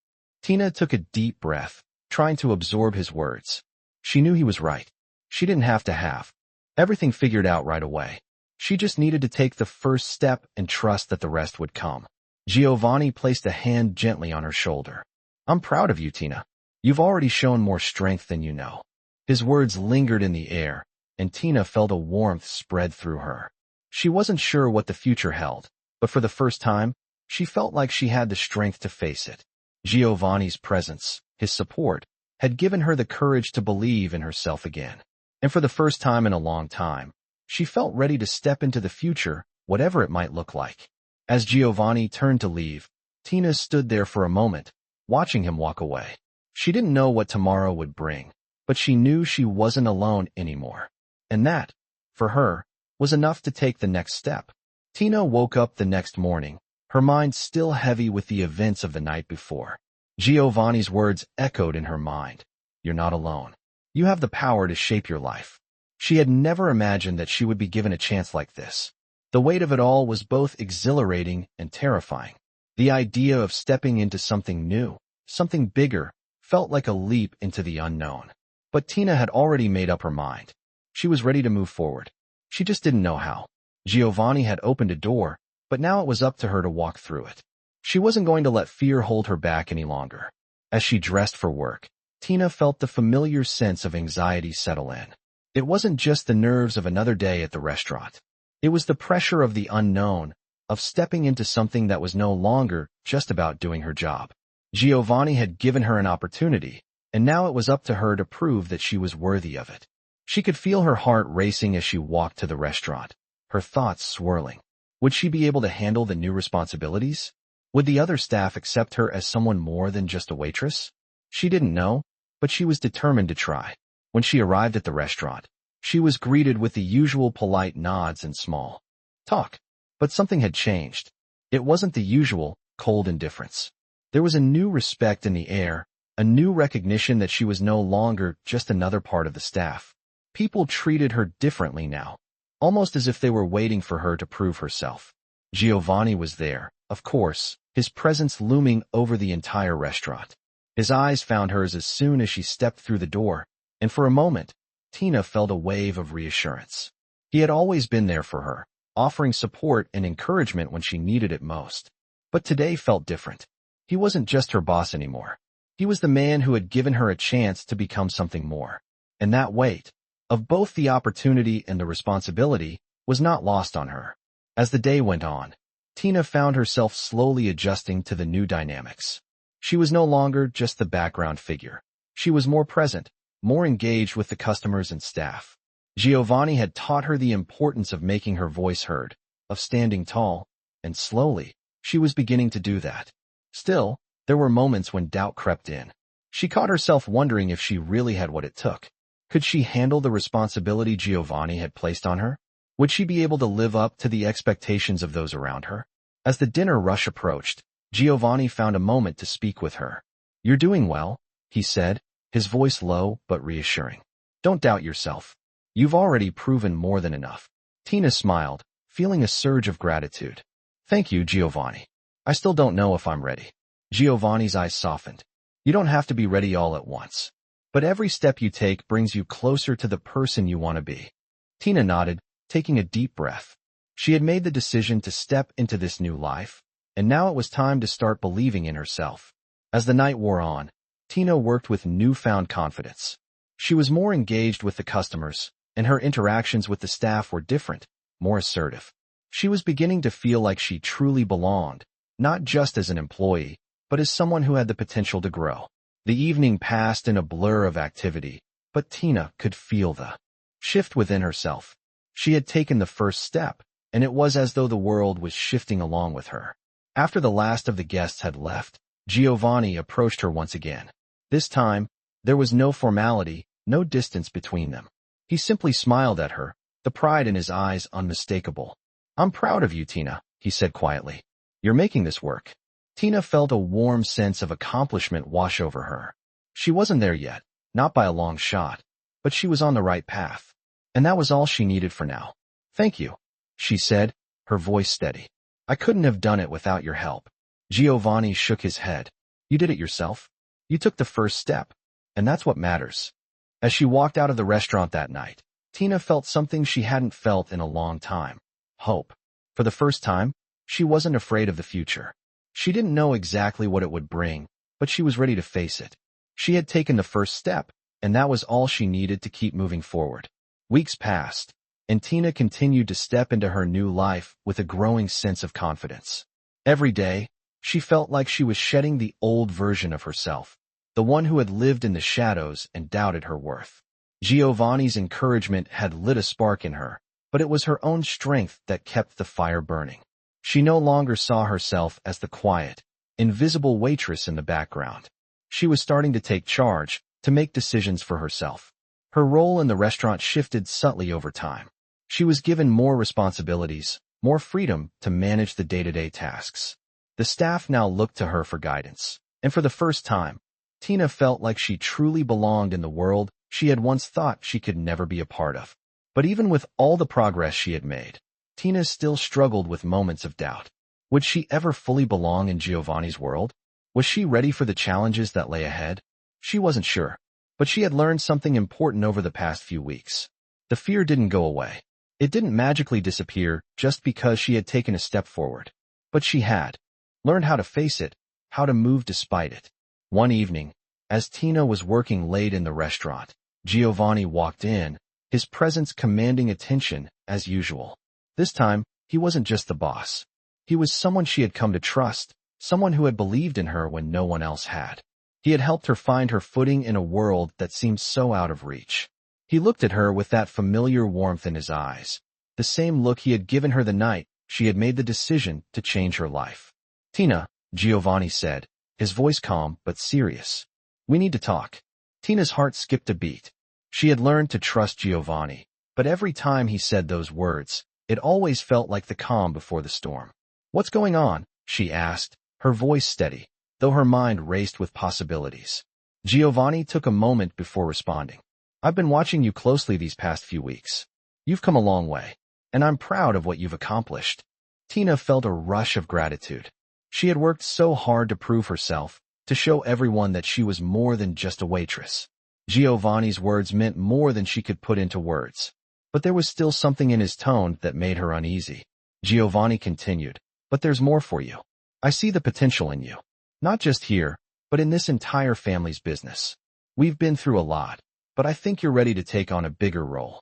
Tina took a deep breath, trying to absorb his words. She knew he was right. She didn't have to have everything figured out right away. She just needed to take the first step and trust that the rest would come. Giovanni placed a hand gently on her shoulder. "I'm proud of you, Tina. You've already shown more strength than you know." His words lingered in the air, and Tina felt a warmth spread through her. She wasn't sure what the future held, but for the first time, she felt like she had the strength to face it. Giovanni's presence, his support, had given her the courage to believe in herself again. And for the first time in a long time, she felt ready to step into the future, whatever it might look like. As Giovanni turned to leave, Tina stood there for a moment, watching him walk away. She didn't know what tomorrow would bring, but she knew she wasn't alone anymore. And that, for her, was enough to take the next step. Tina woke up the next morning, her mind still heavy with the events of the night before. Giovanni's words echoed in her mind. "You're not alone. You have the power to shape your life." She had never imagined that she would be given a chance like this. The weight of it all was both exhilarating and terrifying. The idea of stepping into something new, something bigger, felt like a leap into the unknown. But Tina had already made up her mind. She was ready to move forward. She just didn't know how. Giovanni had opened a door, but now it was up to her to walk through it. She wasn't going to let fear hold her back any longer. As she dressed for work, Tina felt the familiar sense of anxiety settle in. It wasn't just the nerves of another day at the restaurant. It was the pressure of the unknown, of stepping into something that was no longer just about doing her job. Giovanni had given her an opportunity, and now it was up to her to prove that she was worthy of it. She could feel her heart racing as she walked to the restaurant, her thoughts swirling. Would she be able to handle the new responsibilities? Would the other staff accept her as someone more than just a waitress? She didn't know, but she was determined to try. When she arrived at the restaurant, she was greeted with the usual polite nods and small talk. But something had changed. It wasn't the usual, cold indifference. There was a new respect in the air, a new recognition that she was no longer just another part of the staff. People treated her differently now, almost as if they were waiting for her to prove herself. Giovanni was there, of course, his presence looming over the entire restaurant. His eyes found hers as soon as she stepped through the door, and for a moment, Tina felt a wave of reassurance. He had always been there for her, offering support and encouragement when she needed it most. But today felt different. He wasn't just her boss anymore. He was the man who had given her a chance to become something more. And that weight, of both the opportunity and the responsibility, was not lost on her. As the day went on, Tina found herself slowly adjusting to the new dynamics. She was no longer just the background figure. She was more present, more engaged with the customers and staff. Giovanni had taught her the importance of making her voice heard, of standing tall, and slowly, she was beginning to do that. Still, there were moments when doubt crept in. She caught herself wondering if she really had what it took. Could she handle the responsibility Giovanni had placed on her? Would she be able to live up to the expectations of those around her? As the dinner rush approached, Giovanni found a moment to speak with her. "You're doing well," he said, his voice low but reassuring. "Don't doubt yourself. You've already proven more than enough." Tina smiled, feeling a surge of gratitude. "Thank you, Giovanni. I still don't know if I'm ready." Giovanni's eyes softened. "You don't have to be ready all at once. But every step you take brings you closer to the person you want to be." Tina nodded, taking a deep breath. She had made the decision to step into this new life, and now it was time to start believing in herself. As the night wore on, Tina worked with newfound confidence. She was more engaged with the customers, and her interactions with the staff were different, more assertive. She was beginning to feel like she truly belonged, not just as an employee, but as someone who had the potential to grow. The evening passed in a blur of activity, but Tina could feel the shift within herself. She had taken the first step, and it was as though the world was shifting along with her. After the last of the guests had left, Giovanni approached her once again. This time, there was no formality, no distance between them. He simply smiled at her, the pride in his eyes unmistakable. "I'm proud of you, Tina," he said quietly. "You're making this work." Tina felt a warm sense of accomplishment wash over her. She wasn't there yet, not by a long shot, but she was on the right path. And that was all she needed for now. "Thank you," she said, her voice steady. "I couldn't have done it without your help." Giovanni shook his head. "You did it yourself. You took the first step, and that's what matters." As she walked out of the restaurant that night, Tina felt something she hadn't felt in a long time. Hope. For the first time, she wasn't afraid of the future. She didn't know exactly what it would bring, but she was ready to face it. She had taken the first step, and that was all she needed to keep moving forward. Weeks passed, and Tina continued to step into her new life with a growing sense of confidence. Every day, she felt like she was shedding the old version of herself, the one who had lived in the shadows and doubted her worth. Giovanni's encouragement had lit a spark in her, but it was her own strength that kept the fire burning. She no longer saw herself as the quiet, invisible waitress in the background. She was starting to take charge, to make decisions for herself. Her role in the restaurant shifted subtly over time. She was given more responsibilities, more freedom to manage the day-to-day tasks. The staff now looked to her for guidance, and for the first time, Tina felt like she truly belonged in the world she had once thought she could never be a part of. But even with all the progress she had made, Tina still struggled with moments of doubt. Would she ever fully belong in Giovanni's world? Was she ready for the challenges that lay ahead? She wasn't sure, but she had learned something important over the past few weeks. The fear didn't go away. It didn't magically disappear just because she had taken a step forward. But she had learned how to face it, how to move despite it. One evening, as Tina was working late in the restaurant, Giovanni walked in, his presence commanding attention as usual. This time, he wasn't just the boss. He was someone she had come to trust, someone who had believed in her when no one else had. He had helped her find her footing in a world that seemed so out of reach. He looked at her with that familiar warmth in his eyes, the same look he had given her the night she had made the decision to change her life. "Tina," Giovanni said, his voice calm but serious. "We need to talk." Tina's heart skipped a beat. She had learned to trust Giovanni, but every time he said those words, it always felt like the calm before the storm. "What's going on?" she asked, her voice steady, though her mind raced with possibilities. Giovanni took a moment before responding. "I've been watching you closely these past few weeks. You've come a long way, and I'm proud of what you've accomplished." Tina felt a rush of gratitude. She had worked so hard to prove herself, to show everyone that she was more than just a waitress. Giovanni's words meant more than she could put into words. But there was still something in his tone that made her uneasy. Giovanni continued, "But there's more for you. I see the potential in you. Not just here, but in this entire family's business. We've been through a lot, but I think you're ready to take on a bigger role."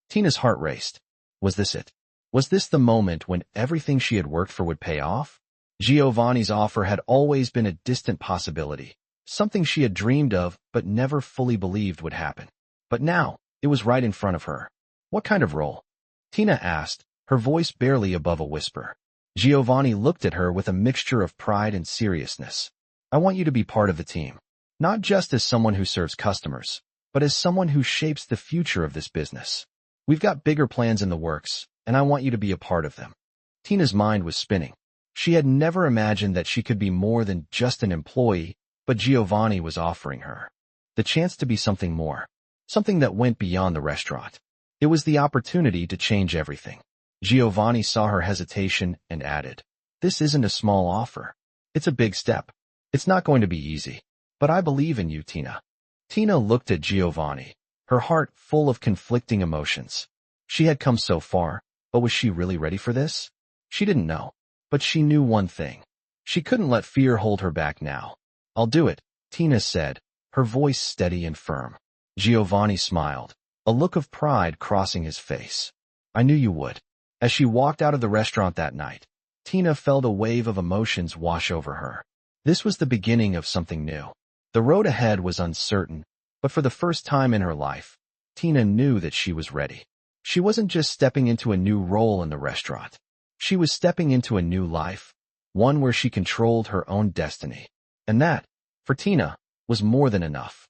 Tina's heart raced. Was this it? Was this the moment when everything she had worked for would pay off? Giovanni's offer had always been a distant possibility, something she had dreamed of but never fully believed would happen. But now, it was right in front of her. "What kind of role?" Tina asked, her voice barely above a whisper. Giovanni looked at her with a mixture of pride and seriousness. "I want you to be part of the team. Not just as someone who serves customers, but as someone who shapes the future of this business. We've got bigger plans in the works, and I want you to be a part of them." Tina's mind was spinning. She had never imagined that she could be more than just an employee, but Giovanni was offering her the chance to be something more, something that went beyond the restaurant. It was the opportunity to change everything. Giovanni saw her hesitation and added, "This isn't a small offer. It's a big step. It's not going to be easy, but I believe in you, Tina." Tina looked at Giovanni, her heart full of conflicting emotions. She had come so far, but was she really ready for this? She didn't know, but she knew one thing. She couldn't let fear hold her back now. "I'll do it," Tina said, her voice steady and firm. Giovanni smiled, a look of pride crossing his face. "I knew you would." As she walked out of the restaurant that night, Tina felt a wave of emotions wash over her. This was the beginning of something new. The road ahead was uncertain, but for the first time in her life, Tina knew that she was ready. She wasn't just stepping into a new role in the restaurant. She was stepping into a new life, one where she controlled her own destiny. And that, for Tina, was more than enough.